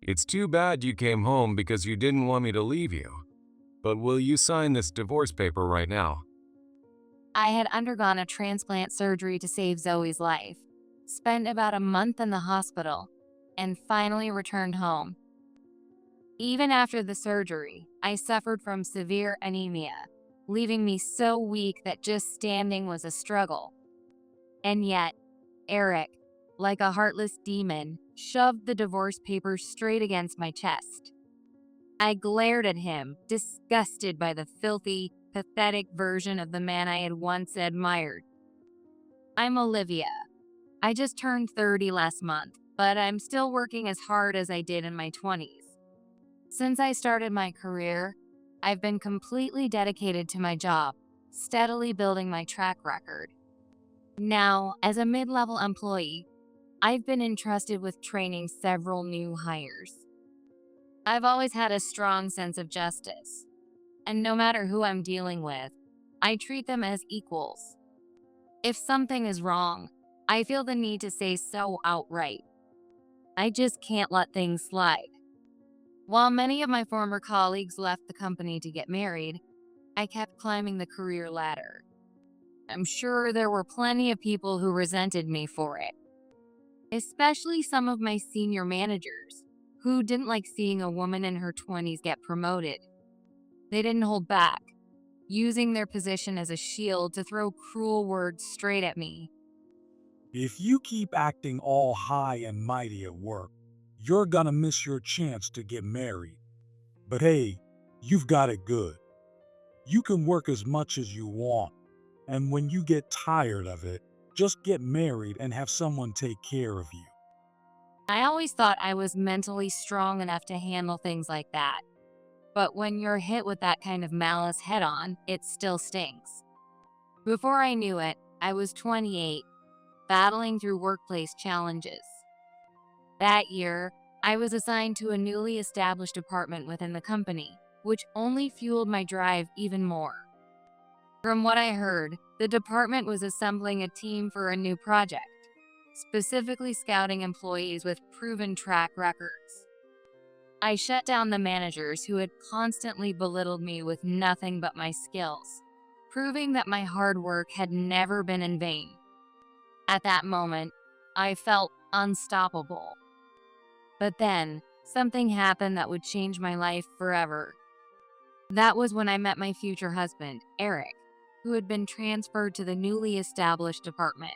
It's too bad you came home because you didn't want me to leave you. But will you sign this divorce paper right now? I had undergone a transplant surgery to save Zoe's life, spent about a month in the hospital, and finally returned home. Even after the surgery, I suffered from severe anemia, leaving me so weak that just standing was a struggle. And yet, Eric, like a heartless demon, shoved the divorce papers straight against my chest. I glared at him, disgusted by the filthy, pathetic version of the man I had once admired. I'm Olivia. I just turned 30 last month, but I'm still working as hard as I did in my 20s. Since I started my career, I've been completely dedicated to my job, steadily building my track record. Now, as a mid-level employee, I've been entrusted with training several new hires. I've always had a strong sense of justice, and no matter who I'm dealing with, I treat them as equals. If something is wrong, I feel the need to say so outright. I just can't let things slide. While many of my former colleagues left the company to get married, I kept climbing the career ladder. I'm sure there were plenty of people who resented me for it, especially some of my senior managers, who didn't like seeing a woman in her 20s get promoted. They didn't hold back, using their position as a shield to throw cruel words straight at me. If you keep acting all high and mighty at work, you're gonna miss your chance to get married. But hey, you've got it good. You can work as much as you want, and when you get tired of it, just get married and have someone take care of you. I always thought I was mentally strong enough to handle things like that. But when you're hit with that kind of malice head on, it still stings. Before I knew it, I was 28, battling through workplace challenges. That year, I was assigned to a newly established department within the company, which only fueled my drive even more. From what I heard, the department was assembling a team for a new project, specifically scouting employees with proven track records. I shut down the managers who had constantly belittled me with nothing but my skills, proving that my hard work had never been in vain. At that moment, I felt unstoppable. But then, something happened that would change my life forever. That was when I met my future husband, Eric, who had been transferred to the newly established department.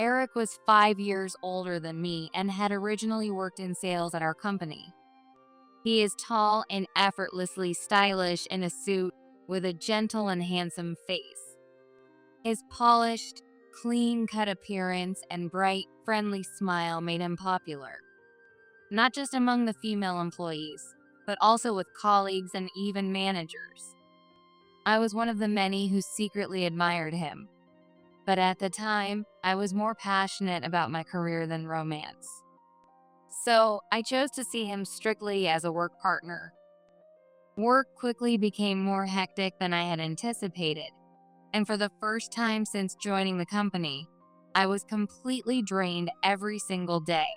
Eric was 5 years older than me and had originally worked in sales at our company. He is tall and effortlessly stylish in a suit with a gentle and handsome face. His polished, clean-cut appearance and bright, friendly smile made him popular, not just among the female employees, but also with colleagues and even managers. I was one of the many who secretly admired him, but at the time, I was more passionate about my career than romance. So I chose to see him strictly as a work partner. Work quickly became more hectic than I had anticipated, and for the first time since joining the company, I was completely drained every single day.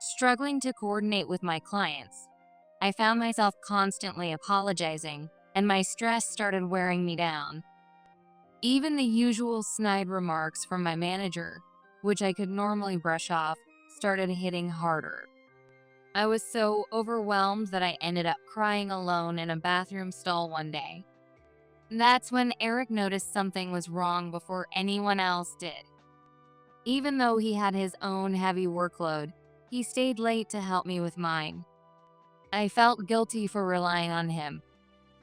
Struggling to coordinate with my clients, I found myself constantly apologizing, and my stress started wearing me down. Even the usual snide remarks from my manager, which I could normally brush off, started hitting harder. I was so overwhelmed that I ended up crying alone in a bathroom stall one day. That's when Eric noticed something was wrong before anyone else did. Even though he had his own heavy workload, he stayed late to help me with mine. I felt guilty for relying on him,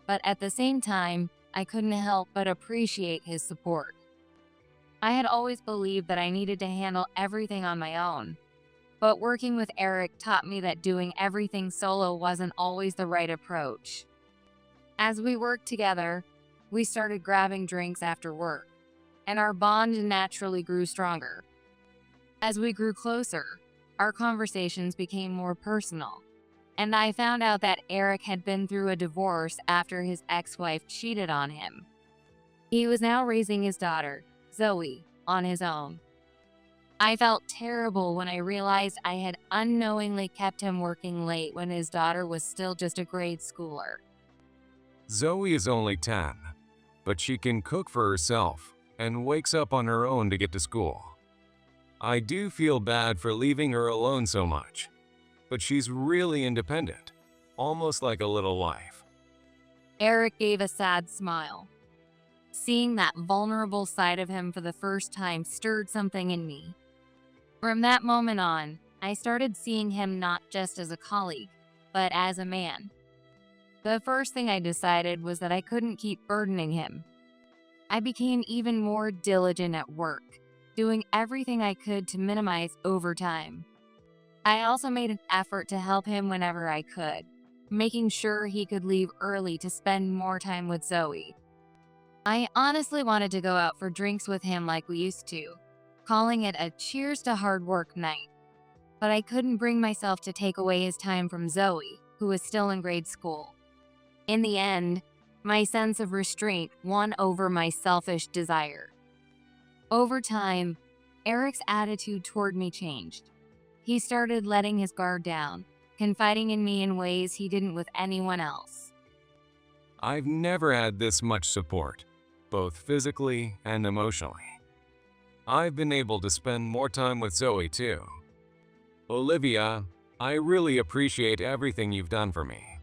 but at the same time, I couldn't help but appreciate his support. I had always believed that I needed to handle everything on my own, but working with Eric taught me that doing everything solo wasn't always the right approach. As we worked together, we started grabbing drinks after work, and our bond naturally grew stronger. As we grew closer, our conversations became more personal, and I found out that Eric had been through a divorce after his ex-wife cheated on him. He was now raising his daughter, Zoe, on his own. I felt terrible when I realized I had unknowingly kept him working late when his daughter was still just a grade schooler. Zoe is only 10, but she can cook for herself and wakes up on her own to get to school. I do feel bad for leaving her alone so much, but she's really independent, almost like a little life. Eric gave a sad smile. Seeing that vulnerable side of him for the first time stirred something in me. From that moment on, I started seeing him not just as a colleague, but as a man. The first thing I decided was that I couldn't keep burdening him. I became even more diligent at work, doing everything I could to minimize overtime. I also made an effort to help him whenever I could, making sure he could leave early to spend more time with Zoe. I honestly wanted to go out for drinks with him like we used to, calling it a cheers to hard work night. But I couldn't bring myself to take away his time from Zoe, who was still in grade school. In the end, my sense of restraint won over my selfish desire. Over time, Eric's attitude toward me changed. He started letting his guard down, confiding in me in ways he didn't with anyone else. I've never had this much support, both physically and emotionally. I've been able to spend more time with Zoe too. Olivia, I really appreciate everything you've done for me.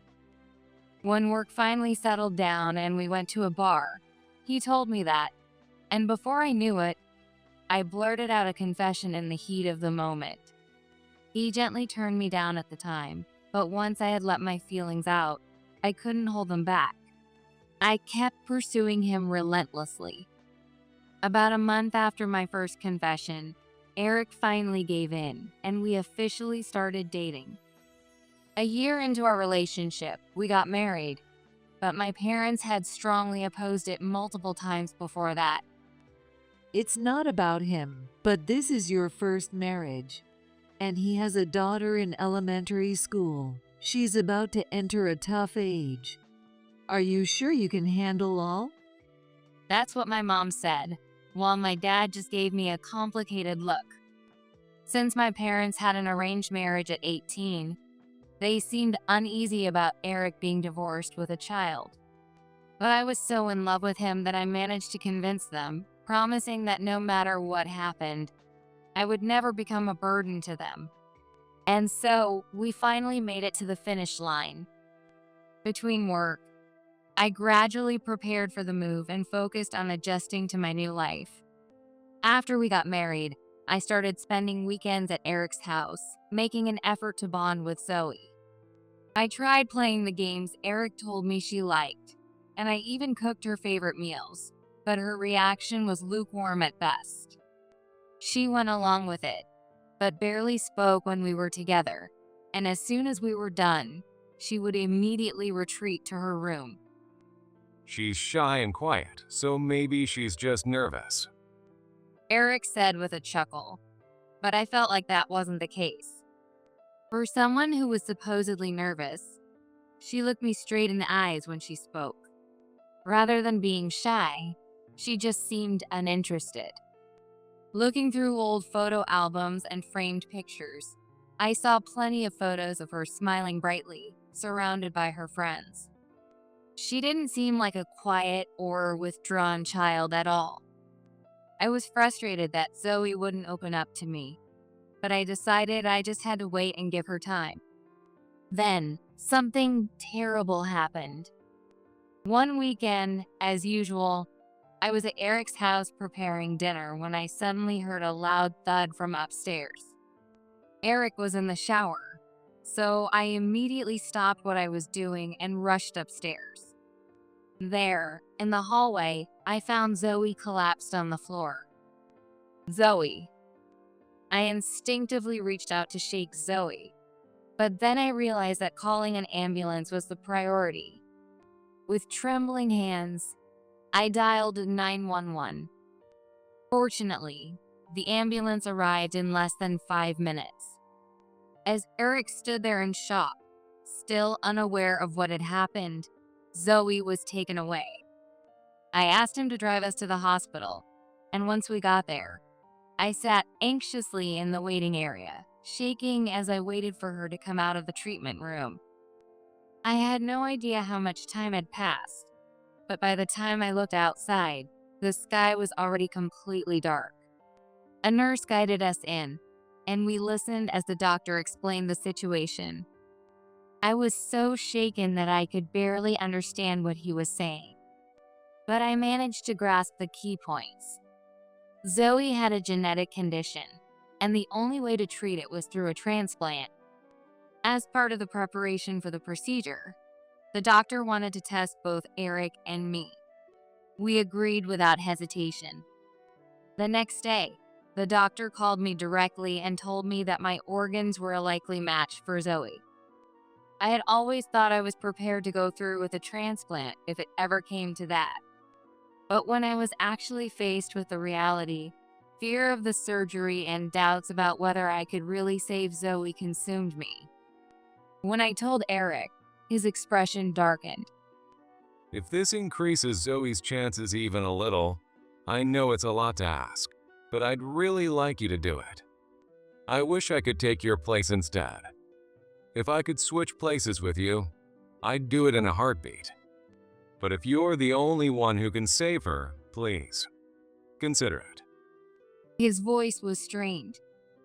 When work finally settled down and we went to a bar, he told me that, and before I knew it, I blurted out a confession in the heat of the moment. He gently turned me down at the time, but once I had let my feelings out, I couldn't hold them back. I kept pursuing him relentlessly. About a month after my first confession, Eric finally gave in, and we officially started dating. A year into our relationship, we got married, but my parents had strongly opposed it multiple times before that. It's not about him, but this is your first marriage. And he has a daughter in elementary school. She's about to enter a tough age. Are you sure you can handle all? That's what my mom said, while my dad just gave me a complicated look. Since my parents had an arranged marriage at 18, they seemed uneasy about Eric being divorced with a child. But I was so in love with him that I managed to convince them, promising that no matter what happened, I would never become a burden to them. And so, we finally made it to the finish line. Between work, I gradually prepared for the move and focused on adjusting to my new life. After we got married, I started spending weekends at Eric's house, making an effort to bond with Zoe. I tried playing the games Eric told me she liked, and I even cooked her favorite meals, but her reaction was lukewarm at best. She went along with it, but barely spoke when we were together, and as soon as we were done, she would immediately retreat to her room. She's shy and quiet, so maybe she's just nervous. Eric said with a chuckle, but I felt like that wasn't the case. For someone who was supposedly nervous, she looked me straight in the eyes when she spoke. Rather than being shy, she just seemed uninterested. Looking through old photo albums and framed pictures, I saw plenty of photos of her smiling brightly, surrounded by her friends. She didn't seem like a quiet or withdrawn child at all. I was frustrated that Zoe wouldn't open up to me, but I decided I just had to wait and give her time. Then, something terrible happened. One weekend, as usual, I was at Eric's house preparing dinner when I suddenly heard a loud thud from upstairs. Eric was in the shower, so I immediately stopped what I was doing and rushed upstairs. There, in the hallway, I found Zoe collapsed on the floor. Zoe. I instinctively reached out to shake Zoe, but then I realized that calling an ambulance was the priority. With trembling hands, I dialed 911. Fortunately, the ambulance arrived in less than 5 minutes. As Eric stood there in shock, still unaware of what had happened, Zoe was taken away. I asked him to drive us to the hospital, and once we got there, I sat anxiously in the waiting area, shaking as I waited for her to come out of the treatment room. I had no idea how much time had passed, but by the time I looked outside, the sky was already completely dark. A nurse guided us in, and we listened as the doctor explained the situation. I was so shaken that I could barely understand what he was saying, but I managed to grasp the key points. Zoe had a genetic condition, and the only way to treat it was through a transplant. As part of the preparation for the procedure, the doctor wanted to test both Eric and me. We agreed without hesitation. The next day, the doctor called me directly and told me that my organs were a likely match for Zoe. I had always thought I was prepared to go through with a transplant if it ever came to that. But when I was actually faced with the reality, fear of the surgery and doubts about whether I could really save Zoe consumed me. When I told Eric, his expression darkened. If this increases Zoe's chances even a little, I know it's a lot to ask, but I'd really like you to do it. I wish I could take your place instead. If I could switch places with you, I'd do it in a heartbeat. But if you're the only one who can save her, please, consider it. His voice was strained,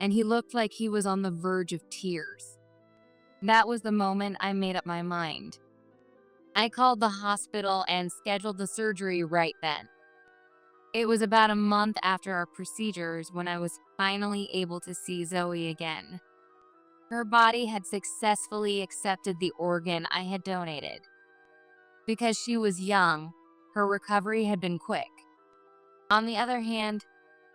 and he looked like he was on the verge of tears. That was the moment I made up my mind. I called the hospital and scheduled the surgery right then. It was about a month after our procedures when I was finally able to see Zoe again. Her body had successfully accepted the organ I had donated. Because she was young, her recovery had been quick. On the other hand,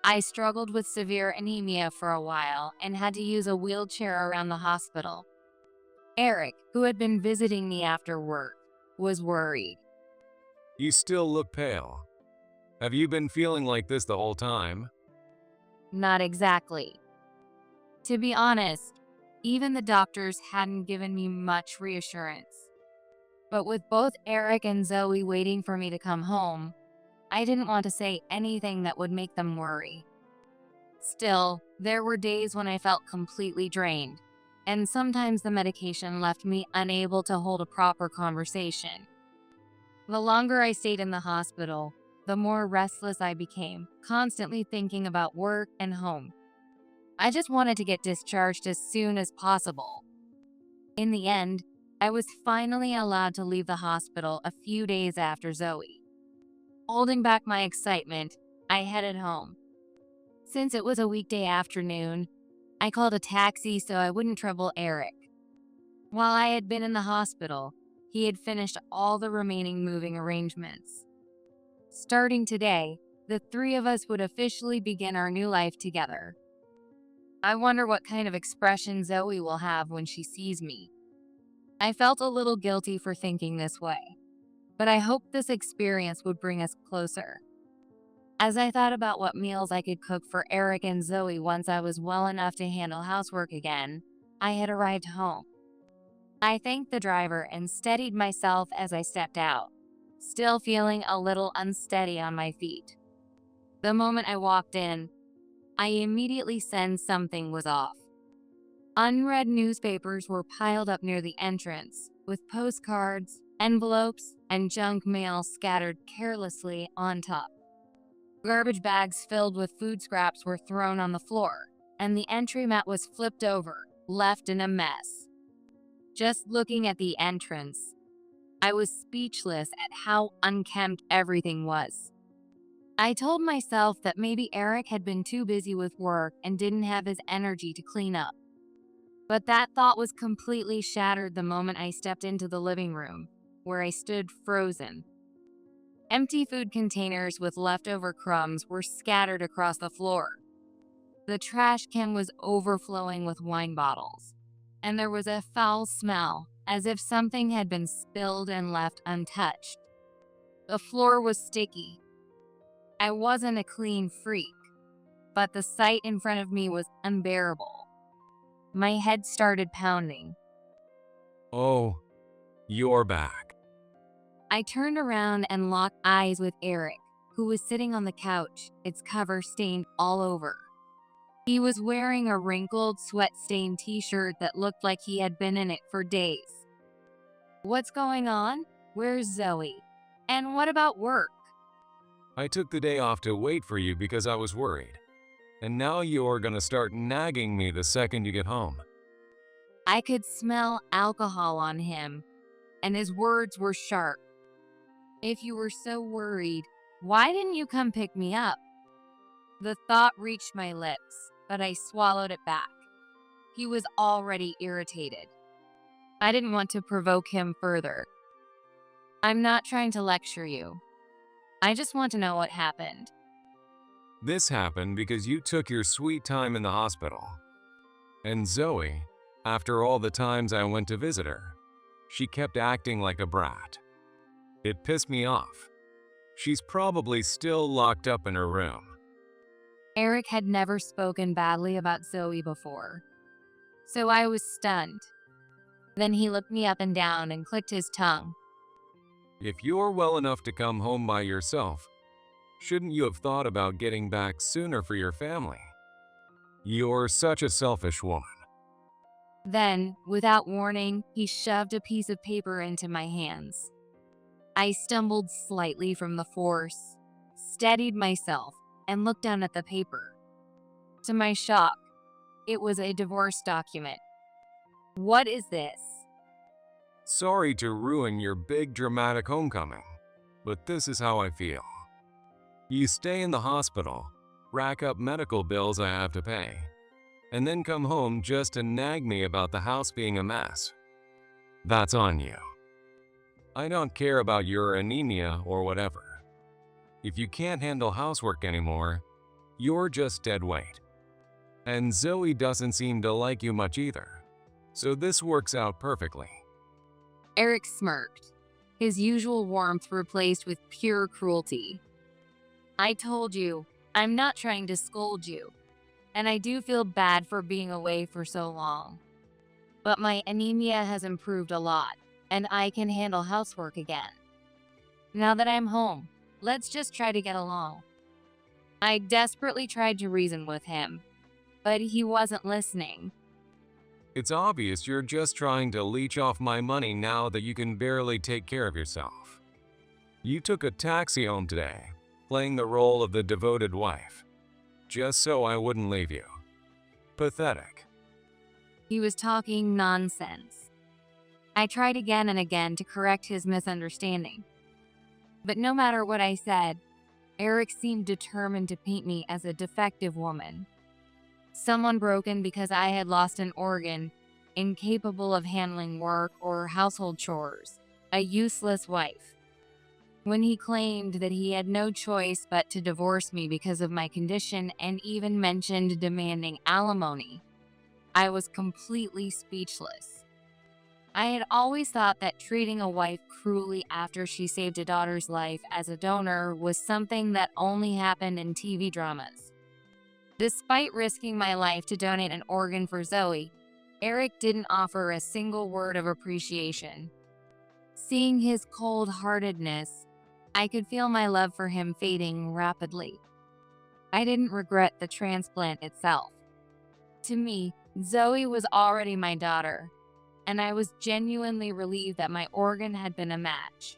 I struggled with severe anemia for a while and had to use a wheelchair around the hospital. Eric, who had been visiting me after work, was worried. You still look pale. Have you been feeling like this the whole time? Not exactly. To be honest, even the doctors hadn't given me much reassurance. But with both Eric and Zoe waiting for me to come home, I didn't want to say anything that would make them worry. Still, there were days when I felt completely drained, and sometimes the medication left me unable to hold a proper conversation. The longer I stayed in the hospital, the more restless I became, constantly thinking about work and home. I just wanted to get discharged as soon as possible. In the end, I was finally allowed to leave the hospital a few days after Zoe. Holding back my excitement, I headed home. Since it was a weekday afternoon, I called a taxi so I wouldn't trouble Eric. While I had been in the hospital, he had finished all the remaining moving arrangements. Starting today, the three of us would officially begin our new life together. I wonder what kind of expression Zoe will have when she sees me. I felt a little guilty for thinking this way, but I hoped this experience would bring us closer. As I thought about what meals I could cook for Eric and Zoe once I was well enough to handle housework again, I had arrived home. I thanked the driver and steadied myself as I stepped out, still feeling a little unsteady on my feet. The moment I walked in, I immediately sensed something was off. Unread newspapers were piled up near the entrance, with postcards, envelopes, and junk mail scattered carelessly on top. Garbage bags filled with food scraps were thrown on the floor, and the entry mat was flipped over, left in a mess. Just looking at the entrance, I was speechless at how unkempt everything was. I told myself that maybe Eric had been too busy with work and didn't have his energy to clean up. But that thought was completely shattered the moment I stepped into the living room, where I stood frozen. Empty food containers with leftover crumbs were scattered across the floor. The trash can was overflowing with wine bottles, and there was a foul smell, as if something had been spilled and left untouched. The floor was sticky. I wasn't a clean freak, but the sight in front of me was unbearable. My head started pounding. Oh, you're back. I turned around and locked eyes with Eric, who was sitting on the couch, its cover stained all over. He was wearing a wrinkled, sweat-stained t-shirt that looked like he had been in it for days. What's going on? Where's Zoe? And what about work? I took the day off to wait for you because I was worried. And now you're gonna start nagging me the second you get home. I could smell alcohol on him, and his words were sharp. If you were so worried, why didn't you come pick me up? The thought reached my lips, but I swallowed it back. He was already irritated. I didn't want to provoke him further. I'm not trying to lecture you. I just want to know what happened. This happened because you took your sweet time in the hospital. And Zoe, after all the times I went to visit her, she kept acting like a brat. It pissed me off. She's probably still locked up in her room. Eric had never spoken badly about Zoe before, so I was stunned. Then he looked me up and down and clicked his tongue. If you're well enough to come home by yourself, shouldn't you have thought about getting back sooner for your family? You're such a selfish woman. Then, without warning, he shoved a piece of paper into my hands. I stumbled slightly from the force, steadied myself, and looked down at the paper. To my shock, it was a divorce document. What is this? Sorry to ruin your big dramatic homecoming, but this is how I feel. You stay in the hospital, rack up medical bills I have to pay, and then come home just to nag me about the house being a mess. That's on you. I don't care about your anemia or whatever. If you can't handle housework anymore, you're just dead weight. And Zoe doesn't seem to like you much either, so this works out perfectly. Eric smirked, his usual warmth replaced with pure cruelty. I told you, I'm not trying to scold you, and I do feel bad for being away for so long. But my anemia has improved a lot, and I can handle housework again. Now that I'm home, let's just try to get along. I desperately tried to reason with him, but he wasn't listening. It's obvious you're just trying to leech off my money now that you can barely take care of yourself. You took a taxi home today, playing the role of the devoted wife, just so I wouldn't leave you. Pathetic. He was talking nonsense. I tried again and again to correct his misunderstanding. But no matter what I said, Eric seemed determined to paint me as a defective woman. Someone broken because I had lost an organ, incapable of handling work or household chores, a useless wife. When he claimed that he had no choice but to divorce me because of my condition and even mentioned demanding alimony, I was completely speechless. I had always thought that treating a wife cruelly after she saved a daughter's life as a donor was something that only happened in TV dramas. Despite risking my life to donate an organ for Zoe, Eric didn't offer a single word of appreciation. Seeing his cold-heartedness, I could feel my love for him fading rapidly. I didn't regret the transplant itself. To me, Zoe was already my daughter, and I was genuinely relieved that my organ had been a match.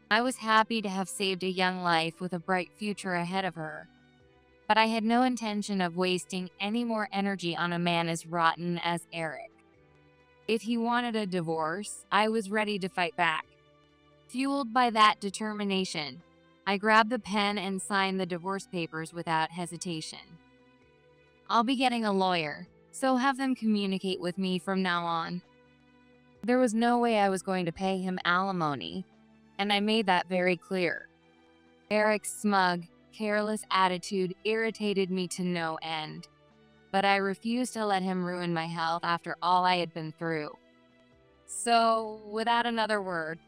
I was happy to have saved a young life with a bright future ahead of her, but I had no intention of wasting any more energy on a man as rotten as Eric. If he wanted a divorce, I was ready to fight back. Fueled by that determination, I grabbed the pen and signed the divorce papers without hesitation. I'll be getting a lawyer, so have them communicate with me from now on. There was no way I was going to pay him alimony, and I made that very clear. Eric's smug, careless attitude irritated me to no end, but I refused to let him ruin my health after all I had been through. So, without another word,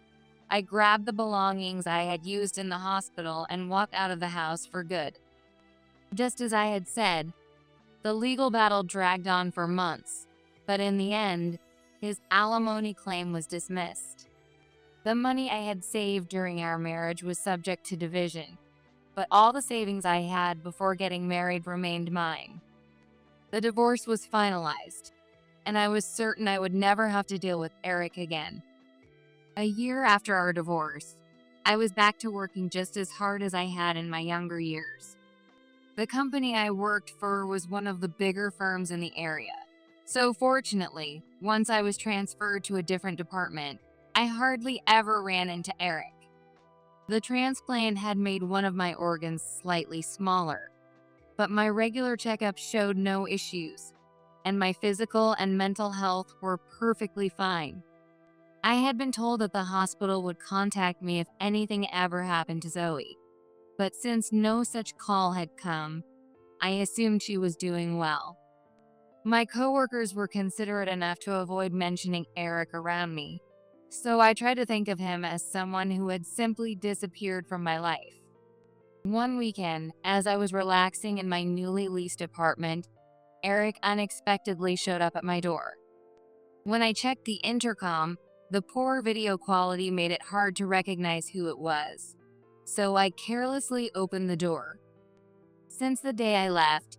I grabbed the belongings I had used in the hospital and walked out of the house for good. Just as I had said, the legal battle dragged on for months, but in the end, his alimony claim was dismissed. The money I had saved during our marriage was subject to division, but all the savings I had before getting married remained mine. The divorce was finalized, and I was certain I would never have to deal with Eric again. A year after our divorce, I was back to working just as hard as I had in my younger years. The company I worked for was one of the bigger firms in the area. So fortunately, once I was transferred to a different department, I hardly ever ran into Eric. The transplant had made one of my organs slightly smaller, but my regular checkups showed no issues, and my physical and mental health were perfectly fine. I had been told that the hospital would contact me if anything ever happened to Zoe, but since no such call had come, I assumed she was doing well. My coworkers were considerate enough to avoid mentioning Eric around me, so I tried to think of him as someone who had simply disappeared from my life. One weekend, as I was relaxing in my newly leased apartment, Eric unexpectedly showed up at my door. When I checked the intercom, the poor video quality made it hard to recognize who it was, so I carelessly opened the door. Since the day I left,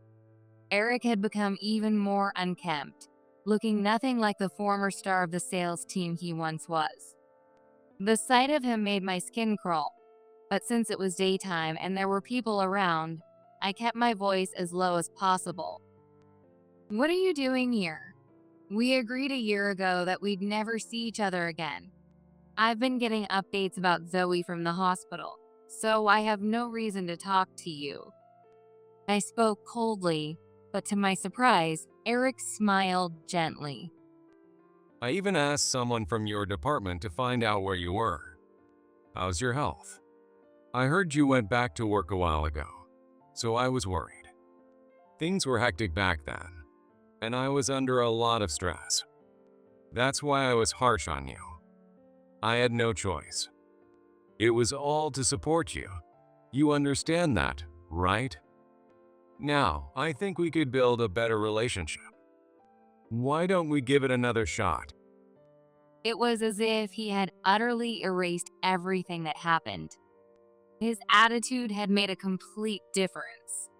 Eric had become even more unkempt, looking nothing like the former star of the sales team he once was. The sight of him made my skin crawl, but since it was daytime and there were people around, I kept my voice as low as possible. "What are you doing here? We agreed a year ago that we'd never see each other again. I've been getting updates about Zoe from the hospital, so I have no reason to talk to you." I spoke coldly, but to my surprise, Eric smiled gently. I even asked someone from your department to find out where you were. How's your health? I heard you went back to work a while ago, so I was worried. Things were hectic back then, and I was under a lot of stress. That's why I was harsh on you. I had no choice. It was all to support you. You understand that, right? Now, I think we could build a better relationship. Why don't we give it another shot? It was as if he had utterly erased everything that happened. His attitude had made a complete difference.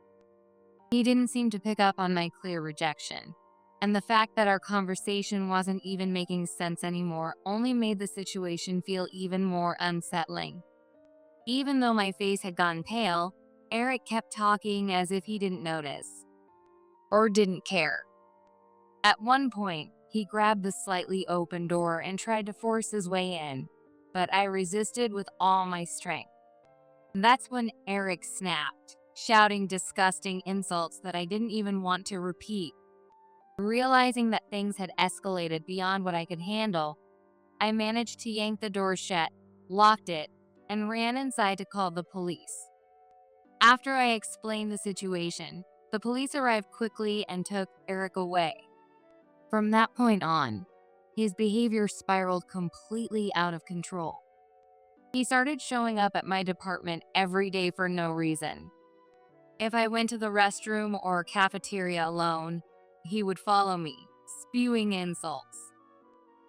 He didn't seem to pick up on my clear rejection, and the fact that our conversation wasn't even making sense anymore only made the situation feel even more unsettling. Even though my face had gone pale, Eric kept talking as if he didn't notice, or didn't care. At one point, he grabbed the slightly open door and tried to force his way in, but I resisted with all my strength. That's when Eric snapped, shouting disgusting insults that I didn't even want to repeat. Realizing that things had escalated beyond what I could handle, I managed to yank the door shut, locked it, and ran inside to call the police. After I explained the situation, the police arrived quickly and took Eric away. From that point on, his behavior spiraled completely out of control. He started showing up at my department every day for no reason. If I went to the restroom or cafeteria alone, he would follow me, spewing insults.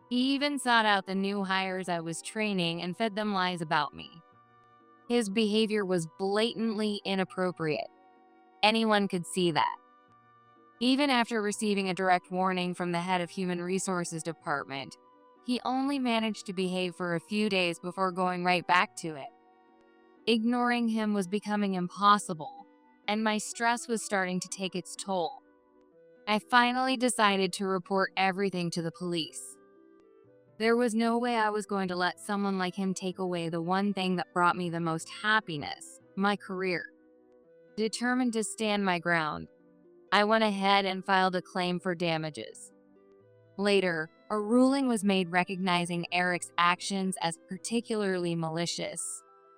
He even sought out the new hires I was training and fed them lies about me. His behavior was blatantly inappropriate. Anyone could see that. Even after receiving a direct warning from the head of Human Resources Department, he only managed to behave for a few days before going right back to it. Ignoring him was becoming impossible, and my stress was starting to take its toll. I finally decided to report everything to the police. There was no way I was going to let someone like him take away the one thing that brought me the most happiness, my career. Determined to stand my ground, I went ahead and filed a claim for damages. Later, a ruling was made recognizing Eric's actions as particularly malicious,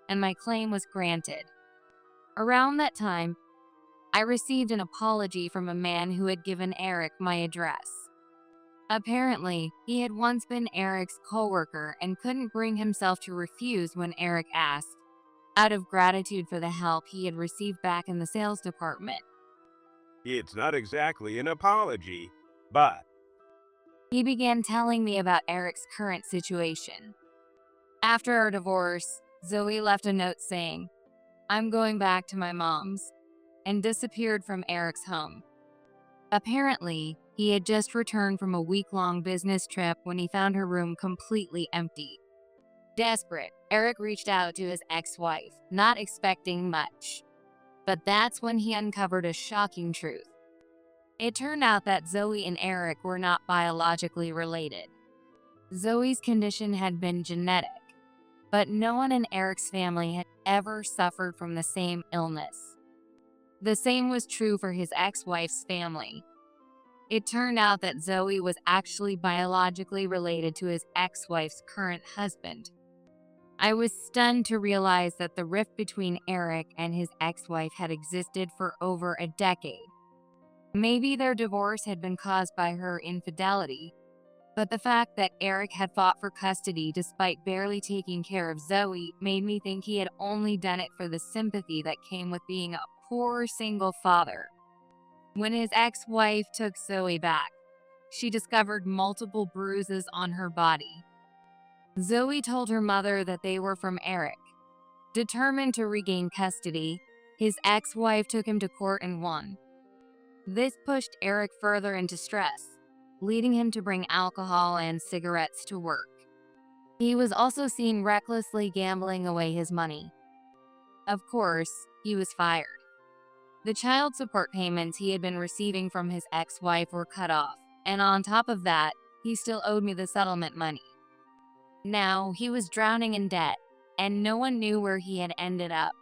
and my claim was granted. Around that time, I received an apology from a man who had given Eric my address. Apparently, he had once been Eric's coworker and couldn't bring himself to refuse when Eric asked, out of gratitude for the help he had received back in the sales department. It's not exactly an apology, but He began telling me about Eric's current situation. After our divorce, Zoe left a note saying, "I'm going back to my mom's," and disappeared from Eric's home. Apparently, he had just returned from a week-long business trip when he found her room completely empty. Desperate, Eric reached out to his ex-wife, not expecting much. But that's when he uncovered a shocking truth. It turned out that Zoe and Eric were not biologically related. Zoe's condition had been genetic, but no one in Eric's family had ever suffered from the same illness. The same was true for his ex-wife's family. It turned out that Zoe was actually biologically related to his ex-wife's current husband. I was stunned to realize that the rift between Eric and his ex-wife had existed for over a decade. Maybe their divorce had been caused by her infidelity, but the fact that Eric had fought for custody despite barely taking care of Zoe made me think he had only done it for the sympathy that came with being a poor single father. When his ex-wife took Zoe back, she discovered multiple bruises on her body. Zoe told her mother that they were from Eric. Determined to regain custody, his ex-wife took him to court and won. This pushed Eric further into stress, leading him to bring alcohol and cigarettes to work. He was also seen recklessly gambling away his money. Of course, he was fired. The child support payments he had been receiving from his ex-wife were cut off, and on top of that, he still owed me the settlement money. Now, he was drowning in debt, and no one knew where he had ended up.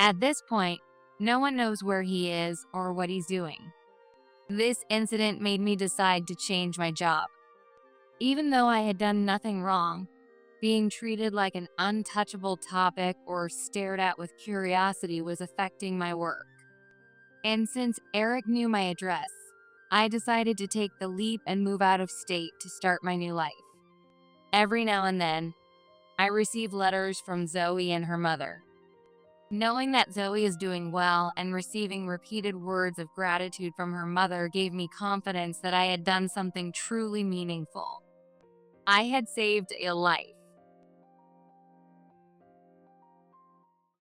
At this point, no one knows where he is or what he's doing. This incident made me decide to change my job. Even though I had done nothing wrong, being treated like an untouchable topic or stared at with curiosity was affecting my work. And since Eric knew my address, I decided to take the leap and move out of state to start my new life. Every now and then, I receive letters from Zoe and her mother. Knowing that Zoe is doing well and receiving repeated words of gratitude from her mother gave me confidence that I had done something truly meaningful. I had saved a life.